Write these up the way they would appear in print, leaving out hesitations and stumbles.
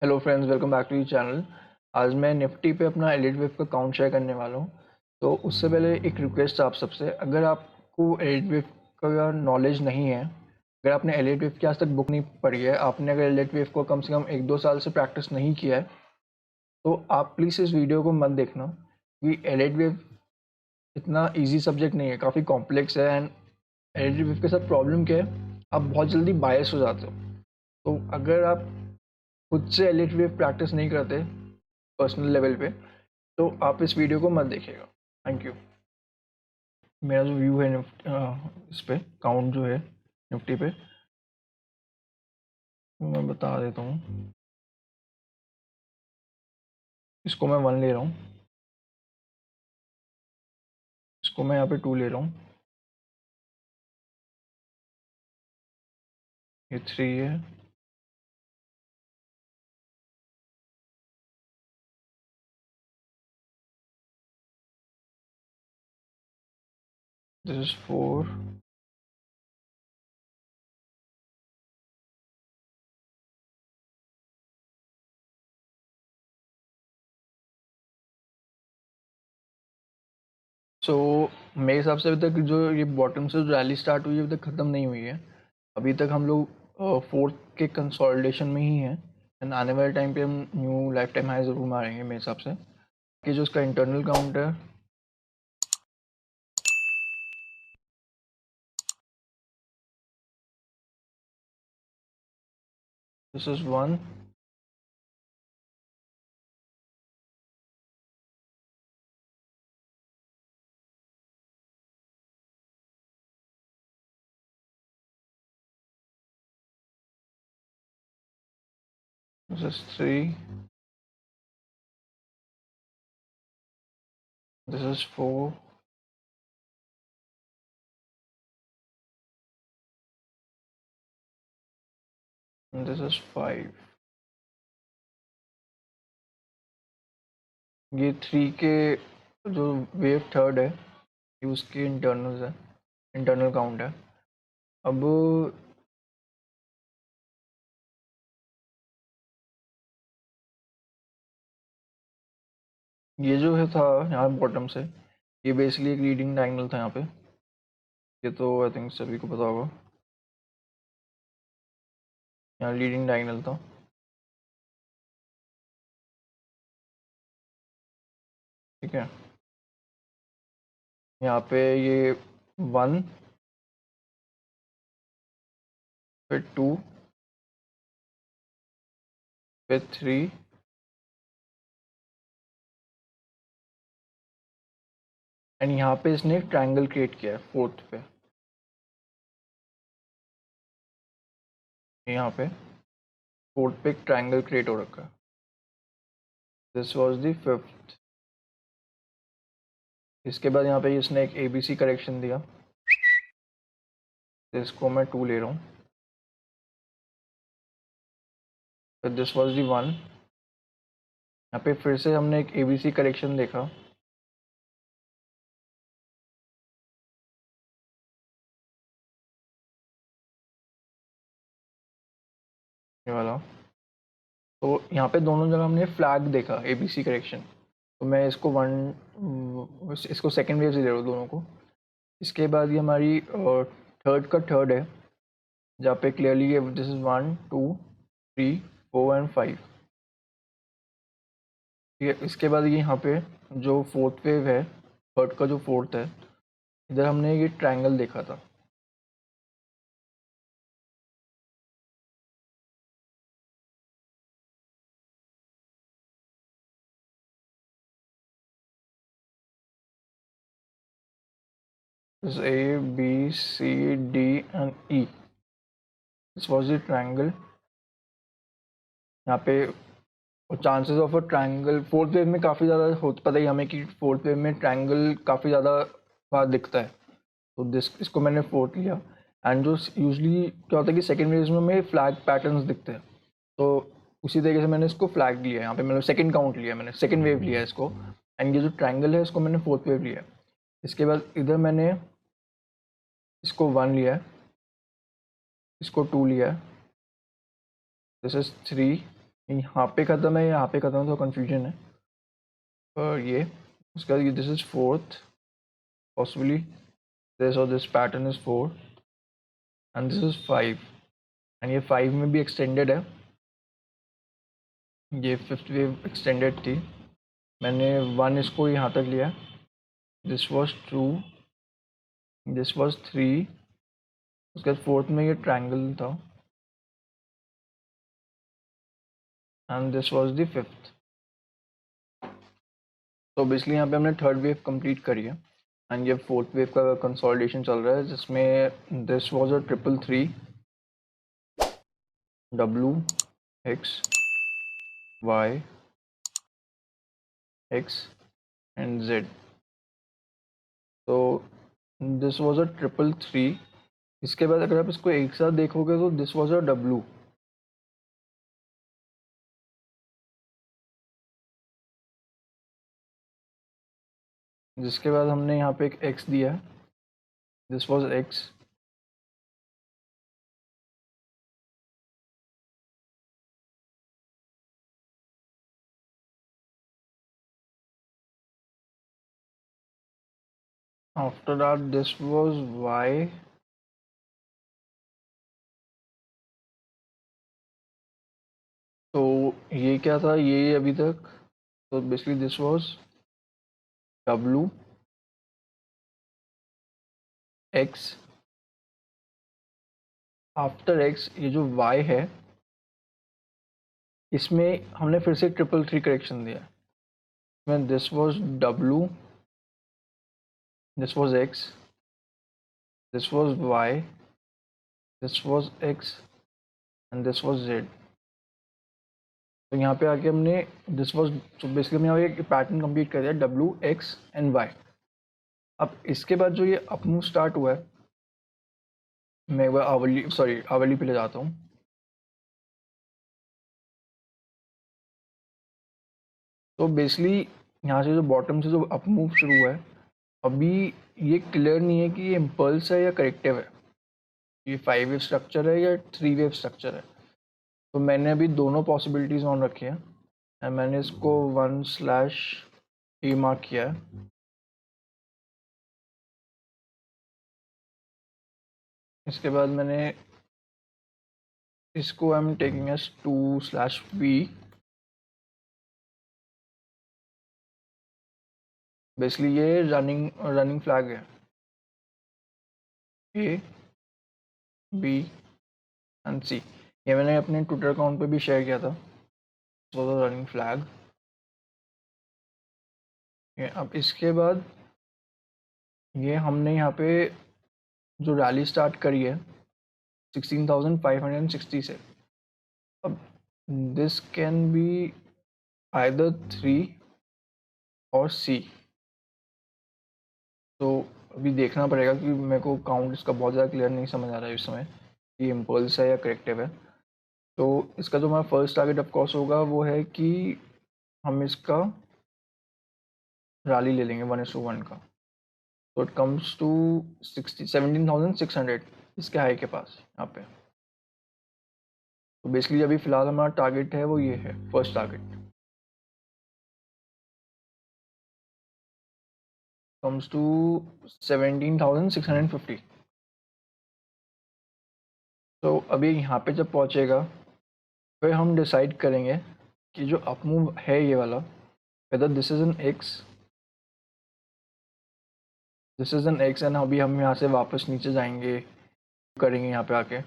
Hello friends, welcome back to your channel. आज मैं Nifty पे अपना एलिट वेव का काउंट शेयर करने वाला हूँ। तो उससे पहले एक रिक्वेस्ट है आप सबसे, अगर आपको एलिट वेव का नॉलेज नहीं है, अगर आपने एलिट वेव की आज तक बुक नहीं पढ़ी है, आपने अगर एलिट वेव को कम से कम 1-2 साल से प्रैक्टिस नहीं किया है, तो आप प्लीज़ इस वीडियो को मत देखना। कि एलिट वेव इतना ईजी सब्जेक्ट नहीं है, काफ़ी कॉम्प्लेक्स है। एंड एलिट वेव के साथ प्रॉब्लम क्या है, आप बहुत जल्दी बायस हो जाते हो। तो अगर आप खुद से एलिट वेव प्रैक्टिस नहीं करते पर्सनल लेवल पे, तो आप इस वीडियो को मत देखिएगा। Thank you. मेरा जो व्यू है इस पे काउंट जो है निफ्टी पे, वो मैं बता देता हूँ। इसको मैं 1 ले रहा हूँ, इसको मैं यहाँ पे 2 ले रहा हूँ, ये 3 है, दिस इज 4, सो मेरे हिसाब से अभी तक जो ये बॉटम से जो रैली स्टार्ट हुई है अभी तक ख़त्म नहीं हुई है। अभी तक हम लोग फोर्थ के कंसोलिडेशन में ही हैं। एंड आने वाले टाइम पे हम न्यू लाइफ टाइम हाई ज़रूर मारेंगे मेरे हिसाब से। कि जो इसका इंटरनल काउंट है, this is 1, this is 3, this is 4, this is 5। ये 3 के जो वेव थर्ड है, ये उसके इंटरनल्स है, इंटरनल काउंट है। अब ये जो है था यहाँ बॉटम से, ये बेसिकली एक रीडिंग डायगोनल था यहाँ पे। ये तो आई थिंक सभी को पता होगा, यहाँ लीडिंग डायगोनल था। ठीक है, यहाँ पे ये 1, फिर 2, फिर 3, एंड यहाँ पे इसने एक ट्रायंगल क्रिएट किया है फोर्थ पे। यहाँ पे फोर्थ पे एक ट्रायंगल क्रिएट हो रखा है। This was the fifth. इसके बाद यहाँ पे इसने एक ABC करेक्शन दिया, तो इसको मैं 2 ले रहा हूँ। फिर दिस वाज द 1। यहाँ पे फिर से हमने एक ABC करेक्शन देखा, ये वाला। तो यहाँ पे दोनों जगह हमने फ्लैग देखा, ABC करेक्शन। तो मैं इसको इसको सेकेंड वेव से ले रहा हूँ दोनों को। इसके बाद ये हमारी थर्ड का थर्ड है, जहाँ पे क्लियरली ये दिस इज 1, 2, 3, 4 एंड 5। ठीक है, इसके बाद ये यहाँ पे जो फोर्थ वेव है, थर्ड का जो फोर्थ है, इधर हमने ये ट्रायंगल देखा था। A B C D and E, this was the triangle. यहाँ पे chances of a triangle fourth wave में काफ़ी ज़्यादा होता, पता ही हमें कि फोर्थ वेव में ट्रायंगल काफ़ी ज़्यादा बार दिखता है। तो इसको मैंने फोर्थ लिया। एंड जो यूजली क्या होता है कि सेकेंड वेव में हमें फ्लैग पैटर्न्स दिखते हैं, तो उसी तरीके से मैंने इसको फ्लैग लिया। यहाँ पे मैंने सेकंड काउंट लिया, मैंने सेकंड वेव लिया इसको। एंड ये जो ट्रायंगल है इसको मैंने फोर्थ वेव लिया। इसके बाद इधर मैंने इसको 1 लिया है, इसको 2 लिया है, दिस इज 3, यहाँ पे ख़त्म है, यहाँ पे ख़त्म है, तो कन्फ्यूजन है। और ये उसका this is fourth, possibly this और this pattern is four and this is five, and ये फाइव में भी एक्सटेंडेड है, ये फिफ्थ वेव एक्सटेंडेड थी। मैंने वन इसको यहाँ तक लिया, this was two, this was three, उसके बाद फोर्थ में ये ट्रायंगल था and this was the fifth. तो बेसिकली यहाँ पे हमने थर्ड वेव कंप्लीट करी है एंड ये फोर्थ वेव का कंसोलिडेशन चल रहा है, जिसमें this was a triple three, W X Y X and Z. तो this was a triple three. इसके बाद अगर आप इसको एक साथ देखोगे तो दिस वॉज अ डब्लू, जिसके बाद हमने यहाँ पे एक एक्स दिया है, this was X. After that this was Y, तो ये क्या था ये अभी तक, तो basically this was W X. After X ये जो वाई है, इसमें हमने फिर से ट्रिपल थ्री करेक्शन दिया। इसमें this was W, this was X, this was Y, this was X and this was Z. तो यहाँ पे आके हमने दिस वॉज, तो बेसिकली हमने यहाँ पे एक पैटर्न कंप्लीट कर दिया, डब्लू एक्स एंड वाई। अब इसके बाद जो ये अप मूव स्टार्ट हुआ है, मैं एक बार आवली आवली पे ले जाता हूँ। तो बेसिकली यहाँ से जो बॉटम से जो अप मूव शुरू हुआ है, अभी ये क्लियर नहीं है कि ये इम्पल्स है या करेक्टिव है, ये फाइव वेव स्ट्रक्चर है या थ्री वेव स्ट्रक्चर है। तो मैंने अभी दोनों पॉसिबिलिटीज़ ऑन रखी हैं एंड मैंने इसको 1/e मार्क किया है। इसके बाद मैंने इसको I am taking as 2/v। Basically ये रनिंग फ्लैग है, ए बी एंड सी। ये मैंने अपने ट्विटर अकाउंट पे भी शेयर किया था, रनिंग फ्लैग। अब इसके बाद ये हमने यहाँ पे जो रैली स्टार्ट करी है 16,560 से। अब this can be either three और सी। तो अभी देखना पड़ेगा कि मेरे को काउंट इसका बहुत ज़्यादा क्लियर नहीं समझ आ रहा है इस समय, ये इम्पल्स है या करेक्टिव है। तो इसका जो हमारा फर्स्ट टारगेट ऑफकोर्स होगा वो है कि हम इसका रैली ले लेंगे 1:1 का। तो इट कम्स टू 17,600 इसके हाई के पास यहाँ पे। तो बेसिकली अभी फ़िलहाल हमारा टारगेट है वो ये है, फर्स्ट टारगेट कम्स टू 17,650। तो अभी यहाँ पे जब पहुँचेगा फिर हम डिसाइड करेंगे कि जो अप मूव है ये वाला, whether this is an x, this is an x, and अभी हम यहाँ से वापस नीचे जाएंगे, करेंगे यहाँ पे आके।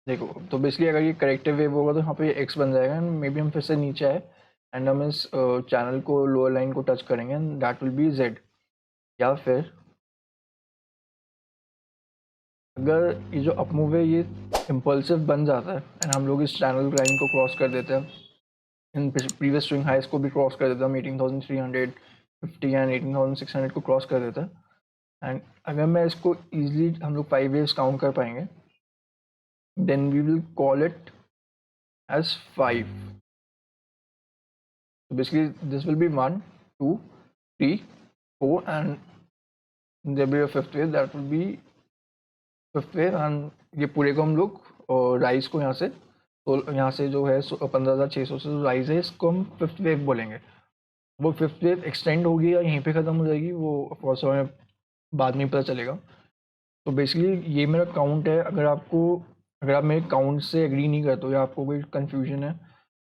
देखो तो बेसिकली अगर ये करेक्टिव वेव होगा तो यहाँ पे एक्स बन जाएगा एंड मे बी हम फिर से नीचे आए एंड हम इस चैनल को लोअर लाइन को टच करेंगे and that will be Z. या फिर अगर ये जो अप मूव है ये इम्पल्सिव बन जाता है एंड हम लोग इस चैनल लाइन को क्रॉस कर देते हैं, इन प्रीवियस स्विंग हाइस को भी क्रॉस कर देते हैं, हम 18,350 एंड 18,600 को क्रॉस कर देते हैं। एंड अगर मैं इसको ईजिली हम लोग 5 वेव्स काउंट कर पाएंगे, then we will call it as 5। Basically this will be 1, 2, 3, 4 and there will be a fifth wave, that will be fifth wave and ये पूरे को हम लोग राइज को यहाँ से तो यहाँ से जो है 15,600 से जो राइज है इसको हम फिफ्थ वेव बोलेंगे। वो फिफ्थ वेव एक्सटेंड होगी या यहीं पे ख़त्म हो जाएगी वो ऑफकोर्स हमें बाद में पता चलेगा। तो बेसिकली ये मेरा काउंट है। अगर आप मेरे काउंट से एग्री नहीं करते हो या आपको कोई कन्फ्यूजन है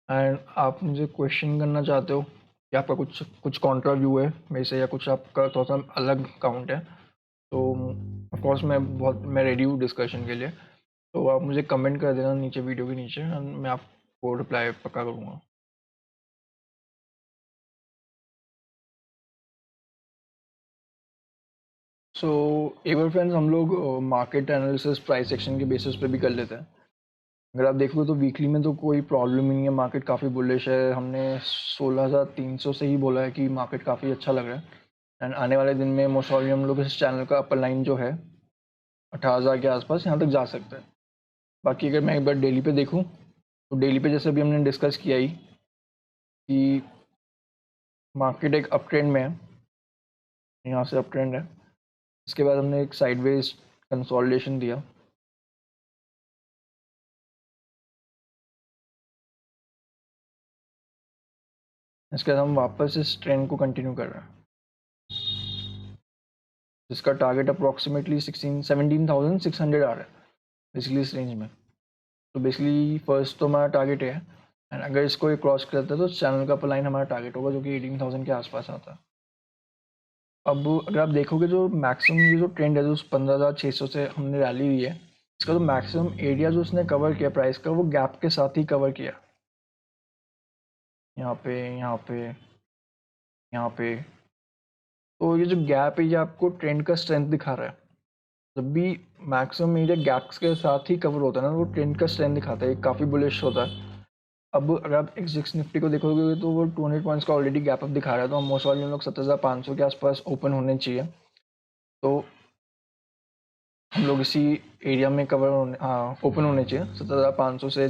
एंड आप मुझे क्वेश्चन करना चाहते हो या आपका कुछ कॉन्ट्रा व्यू है मेरे से या कुछ आपका थोड़ा सा अलग काउंट है तो ऑफकोर्स मैं रेडी हूँ डिस्कशन के लिए। तो आप मुझे कमेंट कर देना नीचे वीडियो के नीचे एंड मैं आपको रिप्लाई पक्का करूँगा। सो एक बार फ्रेंड्स हम लोग मार्केट एनालिसिस प्राइस एक्शन के बेसिस पे भी कर लेते हैं। अगर आप देखो तो वीकली में तो कोई प्रॉब्लम ही नहीं है, मार्केट काफ़ी बुलिश है। हमने 16,300 से ही बोला है कि मार्केट काफ़ी अच्छा लग रहा है एंड आने वाले दिन में मोस्ट ऑफ हम लोग इस चैनल का अपर लाइन जो है 18,000 के आसपास यहाँ तक जा सकता है। बाकी अगर मैं एक बार डेली पे देखूँ तो डेली पे जैसे अभी हमने डिस्कस किया ही कि मार्केट एक अप ट्रेंड में है, यहाँ से अप ट्रेंड है। इसके बाद हमने एक साइडवेज कंसोलिडेशन दिया, इसके बाद हम वापस इस ट्रेंड को कंटिन्यू कर रहे हैं जिसका टारगेट अप्रॉक्सीमेटली 17,600 आ रहा है बेसिकली इस रेंज में। तो बेसिकली फर्स्ट तो हमारा टारगेट है एंड अगर इसको क्रॉस करता है तो चैनल का अपर लाइन हमारा टारगेट होगा जो कि 18,000 के आसपास आता है। अब अगर आप देखोगे जो मैक्सिमम ये जो ट्रेंड है जो 15,600 से हमने रैली हुई है इसका जो मैक्सिमम एरिया जो उसने कवर किया प्राइस का वो गैप के साथ ही कवर किया। यहाँ पे यहाँ पे यहाँ पे तो ये जो गैप है ये आपको ट्रेंड का स्ट्रेंथ दिखा रहा है। जब भी मैक्सिमम एरिया गैप्स के साथ ही कवर होता है ना वो ट्रेंड का स्ट्रेंथ दिखाता है, काफ़ी बुलिश होता है। अब अगर आप एक्स निफ्टी को देखोगे तो वो 200 पॉइंट्स का ऑलरेडी गैप अप दिखा रहा है। तो हम मोस्ट वाले लोग 17,500 के आसपास ओपन होने चाहिए। तो हम लोग इसी एरिया में ओपन होने चाहिए 17,500 से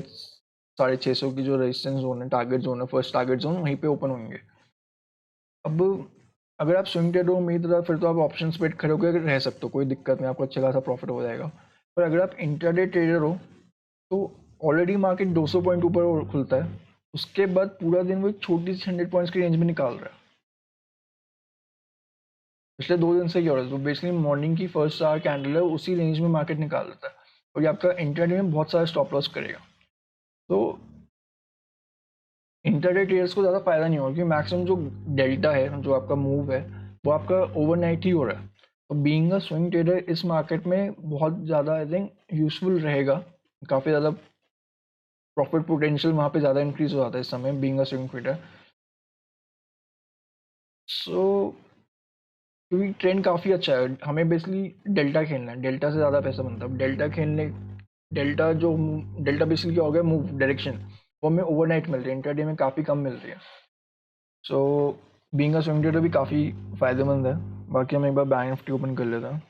650 की जो रेजिस्टेंस जोन है, टारगेट जोन है, फर्स्ट टारगेट जोन वहीं पे ओपन होंगे। अब अगर आप स्विंग ट्रेडर हो मेरी तरह फिर तो आप ऑप्शन पे खड़े होकर रह सकते हो, कोई दिक्कत नहीं, आपको अच्छा खासा प्रॉफिट हो जाएगा। पर अगर आप इंट्राडे ट्रेडर हो तो ऑलरेडी मार्केट 200 पॉइंट ऊपर खुलता है, उसके बाद पूरा दिन वो एक छोटी सी 100 पॉइंट्स की रेंज में निकाल रहा है। पिछले 2 दिन से क्या हो रहा है तो बेसिकली मॉर्निंग की फर्स्ट आवर कैंडल है उसी रेंज में मार्केट निकाल देता है और ये आपका इंट्राडे में बहुत सारा स्टॉप लॉस करेगा। तो इंट्राडे ट्रेडर्स को ज़्यादा फायदा नहीं होगा क्योंकि मैक्सिमम जो डेल्टा है जो आपका मूव है वो आपका ओवरनाइट ही हो रहा है। तो बीइंग अ स्विंग ट्रेडर इस मार्केट में बहुत ज़्यादा आई थिंक यूजफुल रहेगा, काफ़ी ज़्यादा प्रॉफिट पोटेंशियल वहाँ पे ज़्यादा इंक्रीज हो जाता है इस समय बीइंग अ स्विंग ट्रेडर। सो क्योंकि ट्रेंड काफ़ी अच्छा है, हमें बेसिकली डेल्टा खेलना है, डेल्टा से ज़्यादा पैसा बनता है। डेल्टा बेसिकली क्या हो गया मूव डायरेक्शन, वो हमें ओवरनाइट मिल रही है, इंट्राडे में काफ़ी कम मिल रही है। So being a swing trader भी काफ़ी फ़ायदेमंद है। बाकी हम एक बार बैंक निफ्टी ओपन कर लेते हैं।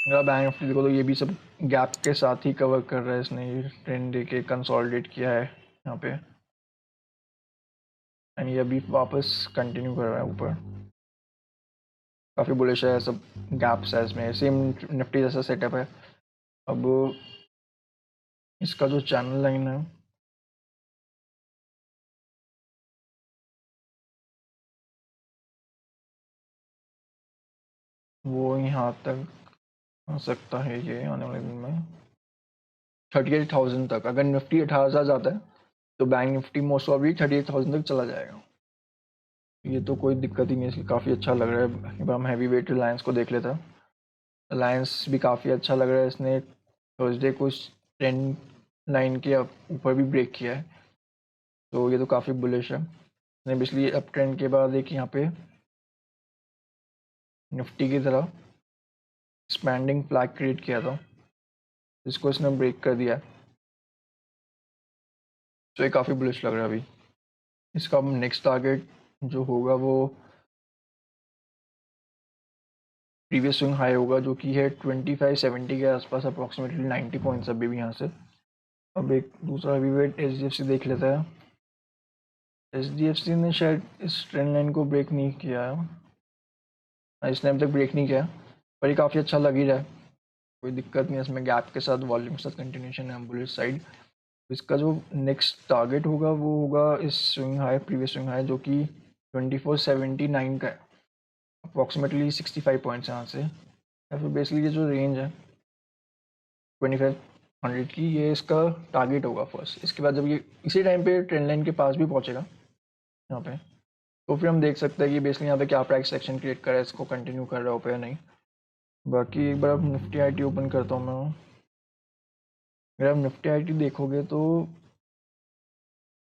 अगर बैंक निफ्टी देखो तो ये भी सब गैप के साथ ही कवर कर रहा है, इसने ये ट्रेंड दे के कंसोलिडेट किया है यहाँ पे एंड ये अभी वापस कंटिन्यू कर रहा है ऊपर, काफ़ी बुलिश है, सब गैप्स है इसमें, सेम निफ्टी जैसा सेटअप है। अब इसका जो चैनल लाइन है वो यहाँ तक आ सकता है, ये आने वाले दिन में 38,000 तक। अगर निफ्टी 18,000 जाता है तो बैंक निफ्टी मोस्ट ऑफ 38,000 तक चला जाएगा। ये तो कोई दिक्कत ही नहीं है, इसलिए काफ़ी अच्छा लग रहा है। एक बार हम हैवी वेट रिलायंस को देख लेते हैं। रिलायंस भी काफ़ी अच्छा लग रहा है, इसने थर्सडे को ट्रेंड लाइन के ऊपर भी ब्रेक किया है तो ये तो काफ़ी बुलिश है। इसने पिछली अप ट्रेंड के बाद एक यहाँ पे निफ्टी की तरह एक्सपैंडिंग फ्लैग क्रिएट किया था जिसको इसने ब्रेक कर दिया है, तो ये काफ़ी बुलिश लग रहा है अभी। इसका नेक्स्ट टारगेट जो होगा वो प्रीवियस स्विंग हाई होगा जो कि है 2570 के आसपास, अप्रॉक्सीमेटली 90 पॉइंट्स अभी भी यहाँ से। अब एक दूसरा हैवी वेट HDFC देख लेता है। HDFC ने शायद इस ट्रेंड लाइन को ब्रेक नहीं किया है, इसने अभी तक ब्रेक नहीं किया, पर ये काफ़ी अच्छा लग ही रहा है, कोई दिक्कत नहीं है इसमें। गैप के साथ वॉल्यूम के साथ कंटिन्यूशन है बुलिश साइड। इसका जो नेक्स्ट टारगेट होगा वो होगा इस swing high, previous swing high, जो कि 2479 का है, अप्रॉक्सीमेटली 65 पॉइंट्स यहाँ से, या फिर बेसिकली ये जो रेंज है 2500 की, ये इसका टारगेट होगा फर्स्ट। इसके बाद जब ये इसी टाइम पे ट्रेंड लाइन के पास भी पहुँचेगा यहाँ पे, तो फिर हम देख सकते हैं कि बेसिकली यहाँ पे क्या प्राइस सेक्शन क्रिएट कर रहा है, इसको कंटिन्यू कर रहा हो पे या नहीं। बाकी एक बार अब निफ्टी आईटी ओपन करता हूँ मैं। अगर आप निफ्टी आईटी देखोगे तो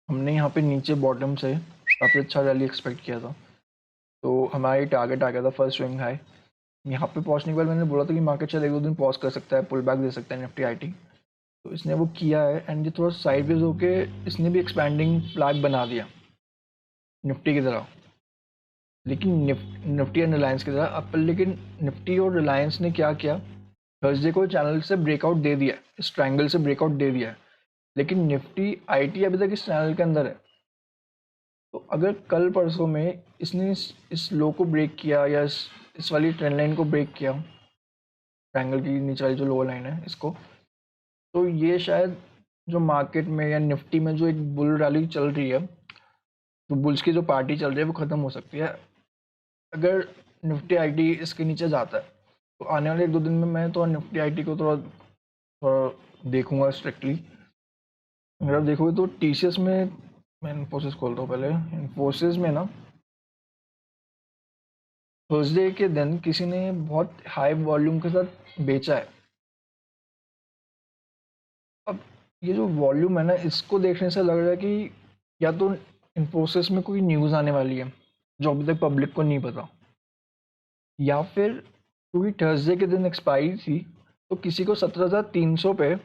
हमने यहाँ पे नीचे बॉटम से काफ़ी अच्छा रैली एक्सपेक्ट किया था, तो हमारी टारगेट आ गया था फर्स्ट स्विंग हाई। यहाँ पे पहुँचने के बाद मैंने बोला था कि मार्केट शायद 1-2 दिन पॉज कर सकता है, पुल बैक दे सकता है निफ्टी आईटी, तो इसने वो किया है एंड ये थोड़ा साइडवेज होके इसने भी एक्सपैंडिंग फ्लैग बना दिया निफ्टी की तरह, लेकिन निफ्टी एंड रिलायंस की तरह अब। लेकिन निफ्टी और रिलायंस ने क्या किया, थर्सडे को चैनल से ब्रेकआउट दे दिया, इस ट्रायंगल से ब्रेकआउट दे दिया है, लेकिन निफ्टी आईटी अभी तक इस चैनल के अंदर है। तो अगर कल परसों में इसने इस लो को ब्रेक किया या इस वाली ट्रेंड लाइन को ब्रेक किया, ट्रायंगल की नीचे वाली जो लोअर लाइन है इसको, तो ये शायद जो मार्केट में या निफ्टी में जो एक बुल रैली चल रही है, तो बुल्स की जो पार्टी चल रही है वो ख़त्म हो सकती है अगर निफ्टी आईटी इसके नीचे जाता है। तो आने वाले 1-2 दिन में मैं तो निफ्टी आईटी को थोड़ा थोड़ा देखूंगा स्ट्रिक्टली। अगर आप देखोगे तो टीसीएस में, मैं इन्फोसिस खोलता हूँ पहले। इन्फोसिस में ना थर्सडे के दिन किसी ने बहुत हाई वॉल्यूम के साथ बेचा है। अब ये जो वॉल्यूम है ना, इसको देखने से लग रहा है कि या तो इन्फोसिस में कोई न्यूज़ आने वाली है जो अभी तक पब्लिक को नहीं पता, या फिर क्योंकि थर्सडे के दिन एक्सपायरी थी तो किसी को 17,300 पे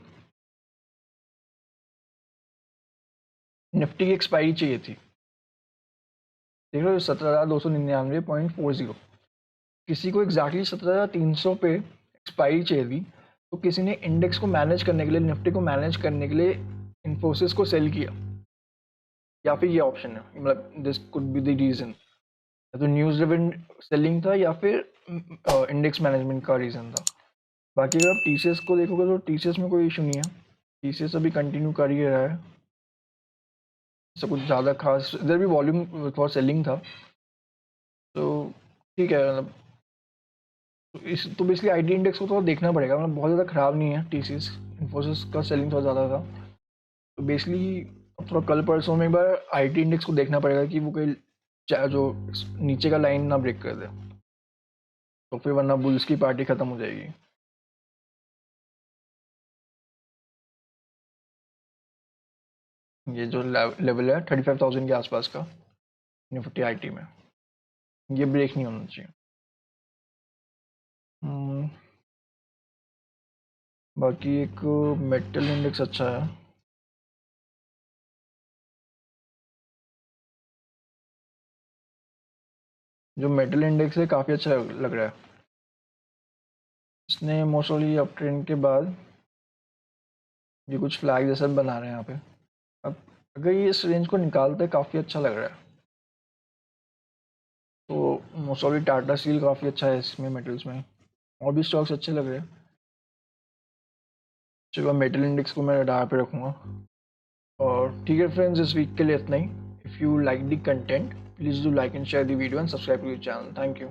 निफ्टी की एक्सपायरी चाहिए थी। देख लो 17,299.40, किसी को एग्जैक्टली 17,300 पे एक्सपायरी चाहिए थी, तो किसी ने इंडेक्स को मैनेज करने के लिए, निफ्टी को मैनेज करने के लिए इन्फोसिस को सेल किया, या फिर ये ऑप्शन है, मतलब this could be the reason. तो न्यूज़ ड्रिवन सेलिंग था या फिर इंडेक्स मैनेजमेंट का रीज़न था। बाकी अगर आप टीसीएस को देखोगे तो टीसीएस में कोई इशू नहीं है, टीसीएस अभी कंटिन्यू कर ही रहा है, ऐसा कुछ ज़्यादा खास, इधर भी वॉल्यूम फॉर सेलिंग था, तो ठीक है। मतलब तो बेसिकली आईटी इंडेक्स को थोड़ा देखना पड़ेगा, मतलब बहुत ज़्यादा ख़राब नहीं है टीसीएस, इन्फोसिस का सेलिंग थोड़ा ज़्यादा था, तो बेसिकली थोड़ा कल परसों में एक बार आईटी इंडेक्स को देखना पड़ेगा कि वो कोई जो नीचे का लाइन ना ब्रेक कर दे, तो फिर वरना बुल्स की पार्टी ख़त्म हो जाएगी। ये जो लेवल है 35,000 के आसपास का निफ्टी आईटी में, ये ब्रेक नहीं होना चाहिए। बाकी एक मेटल इंडेक्स अच्छा है, जो मेटल इंडेक्स है काफ़ी अच्छा लग रहा है, इसने मोस्टली अप ट्रेंड के बाद ये कुछ फ्लैग जैसा बना रहे हैं यहाँ पे। अब अगर ये इस रेंज को निकालते काफ़ी अच्छा लग रहा है, तो मोस्टली टाटा स्टील काफ़ी अच्छा है इसमें, मेटल्स में और भी स्टॉक्स अच्छे लग रहे हैं। चलो मेटल इंडेक्स को मैं रडार पे रखूँगा। और ठीक है फ्रेंड्स, इस वीक के लिए इतना ही। If you like the content, please do like and share the video and subscribe to the channel. Thank you.